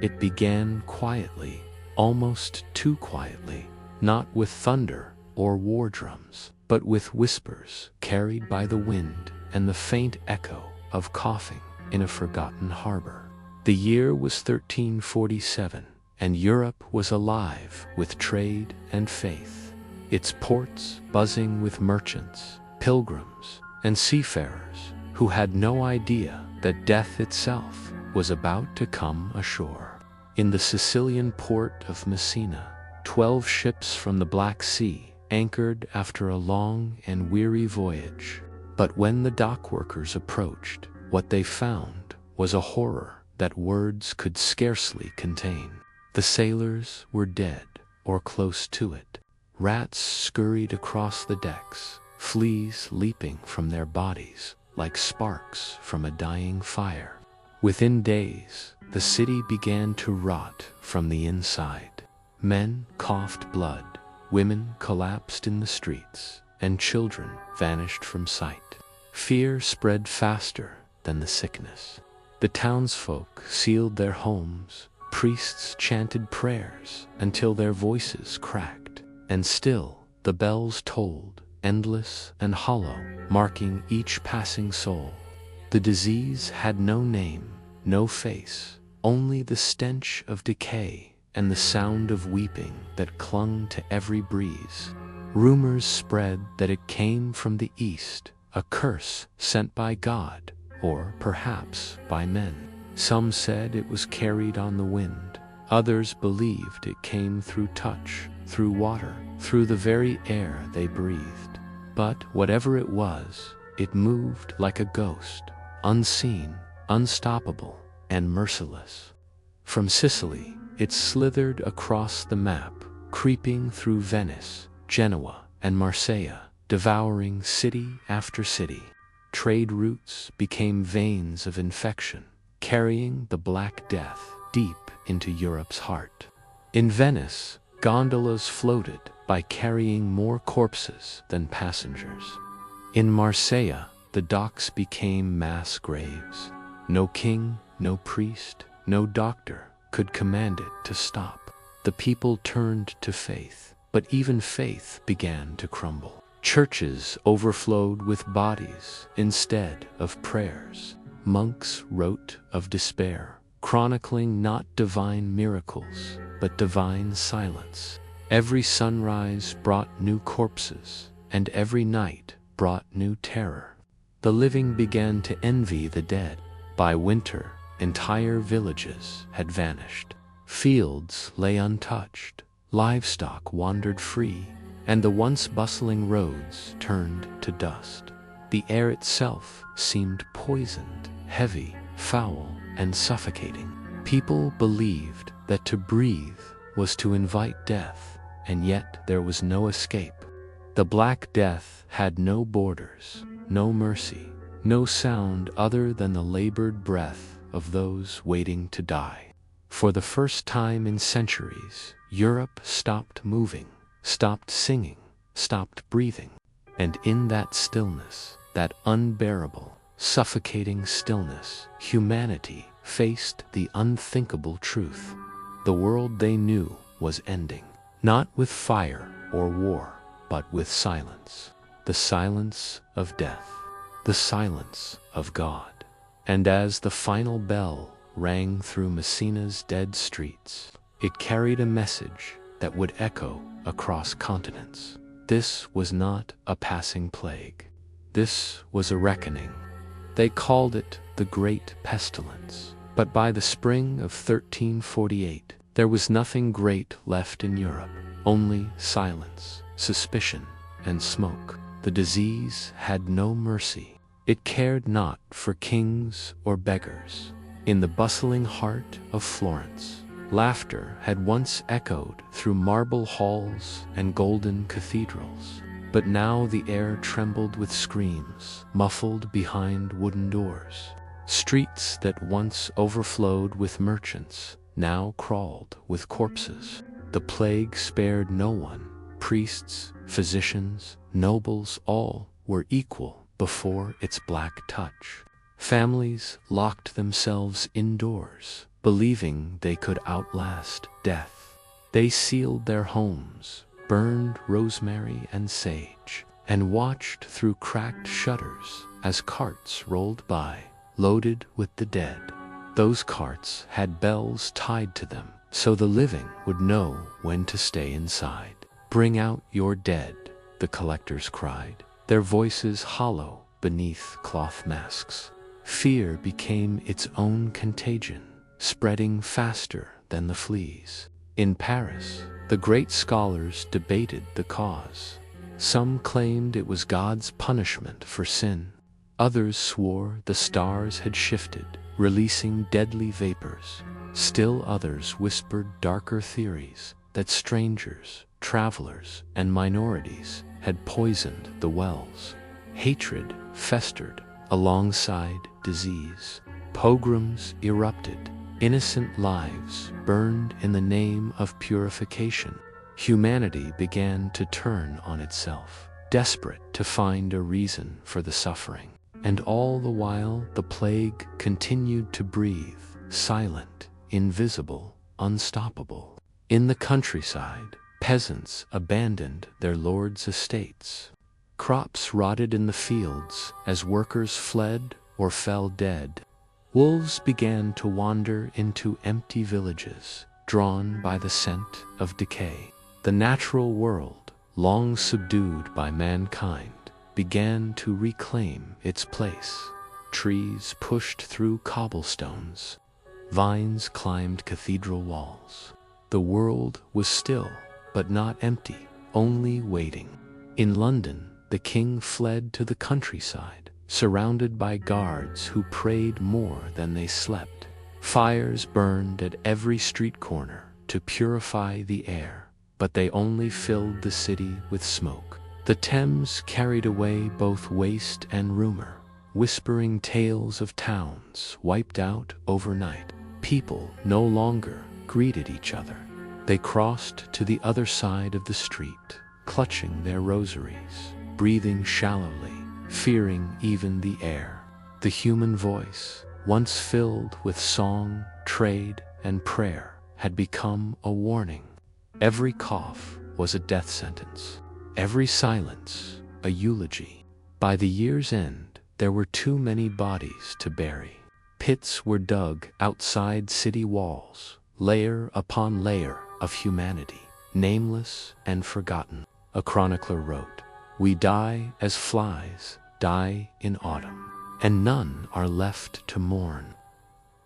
It began quietly, almost too quietly, not with thunder or war drums, but with whispers carried by the wind and the faint echo of coughing in a forgotten harbor. The year was 1347, and Europe was alive with trade and faith, its ports buzzing with merchants, pilgrims, and seafarers who had no idea that death itself was about to come ashore. In the Sicilian port of Messina, 12 ships from the Black Sea anchored after a long and weary voyage. But when the dockworkers approached, what they found was a horror that words could scarcely contain. The sailors were dead, or close to it. Rats scurried across the decks, fleas leaping from their bodies like sparks from a dying fire. Within days, the city began to rot from the inside. Men coughed blood, women collapsed in the streets, and children vanished from sight. Fear spread faster than the sickness. The townsfolk sealed their homes, priests chanted prayers until their voices cracked, and still the bells tolled, endless and hollow, marking each passing soul. The disease had no name, no face, only the stench of decay and the sound of weeping that clung to every breeze. Rumors spread that it came from the east, a curse sent by God, or perhaps by men. Some said it was carried on the wind. Others believed it came through touch, through water, through the very air they breathed. But whatever it was, it moved like a ghost, unseen, unstoppable, and merciless. From Sicily, it slithered across the map, creeping through Venice, Genoa, and Marseille, devouring city after city. Trade routes became veins of infection, carrying the Black Death deep into Europe's heart. In Venice, gondolas floated by carrying more corpses than passengers. In Marseille, the docks became mass graves. No king, no priest, no doctor could command it to stop. The people turned to faith, but even faith began to crumble. Churches overflowed with bodies instead of prayers. Monks wrote of despair, chronicling not divine miracles, but divine silence. Every sunrise brought new corpses, and every night brought new terror. The living began to envy the dead. By winter, entire villages had vanished. Fields lay untouched, livestock wandered free, and the once bustling roads turned to dust. The air itself seemed poisoned, heavy, foul, and suffocating. People believed that to breathe was to invite death, and yet there was no escape. The Black Death had no borders, no mercy, no sound other than the labored breath of those waiting to die. For the first time in centuries, Europe stopped moving, stopped singing, stopped breathing. And in that stillness, that unbearable, suffocating stillness, humanity faced the unthinkable truth. The world they knew was ending, not with fire or war, but with silence. The silence of death, the silence of God. And as the final bell rang through Messina's dead streets, it carried a message that would echo across continents. This was not a passing plague. This was a reckoning. They called it the Great Pestilence. But by the spring of 1348, there was nothing great left in Europe, only silence, suspicion, and smoke. The disease had no mercy. It cared not for kings or beggars. In the bustling heart of Florence, laughter had once echoed through marble halls and golden cathedrals. But now the air trembled with screams, muffled behind wooden doors. Streets that once overflowed with merchants now crawled with corpses. The plague spared no one. Priests, physicians, nobles, all were equal before its black touch. Families locked themselves indoors, believing they could outlast death. They sealed their homes, burned rosemary and sage, and watched through cracked shutters as carts rolled by, loaded with the dead. Those carts had bells tied to them, so the living would know when to stay inside. "Bring out your dead," the collectors cried, their voices hollow beneath cloth masks. Fear became its own contagion, spreading faster than the fleas. In Paris, the great scholars debated the cause. Some claimed it was God's punishment for sin. Others swore the stars had shifted, releasing deadly vapors. Still others whispered darker theories that strangers, travelers, and minorities had poisoned the wells. Hatred festered alongside disease. Pogroms erupted. Innocent lives burned in the name of purification. Humanity began to turn on itself, desperate to find a reason for the suffering. And all the while the plague continued to breathe, silent, invisible, unstoppable. In the countryside, peasants abandoned their lords' estates. Crops rotted in the fields as workers fled or fell dead. Wolves began to wander into empty villages, drawn by the scent of decay. The natural world, long subdued by mankind, began to reclaim its place. Trees pushed through cobblestones. Vines climbed cathedral walls. The world was still, but not empty, only waiting. In London, the king fled to the countryside, surrounded by guards who prayed more than they slept. Fires burned at every street corner to purify the air, but they only filled the city with smoke. The Thames carried away both waste and rumor, whispering tales of towns wiped out overnight. People no longer greeted each other. They crossed to the other side of the street, clutching their rosaries, breathing shallowly, fearing even the air. The human voice, once filled with song, trade, and prayer, had become a warning. Every cough was a death sentence. Every silence, a eulogy. By the year's end, there were too many bodies to bury. Pits were dug outside city walls, layer upon layer of humanity, nameless and forgotten. A chronicler wrote, "We die as flies die in autumn, and none are left to mourn."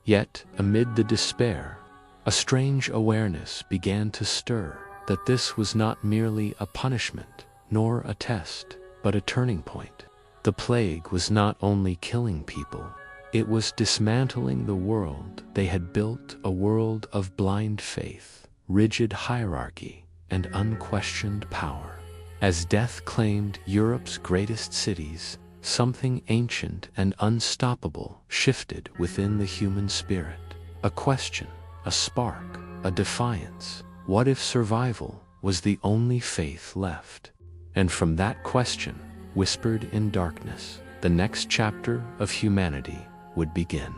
Yet, amid the despair, a strange awareness began to stir that this was not merely a punishment, nor a test, but a turning point. The plague was not only killing people, it was dismantling the world they had built, a world of blind faith, rigid hierarchy, and unquestioned power. As death claimed Europe's greatest cities, something ancient and unstoppable shifted within the human spirit. A question, a spark, a defiance. What if survival was the only faith left? And from that question, whispered in darkness, the next chapter of humanity would begin.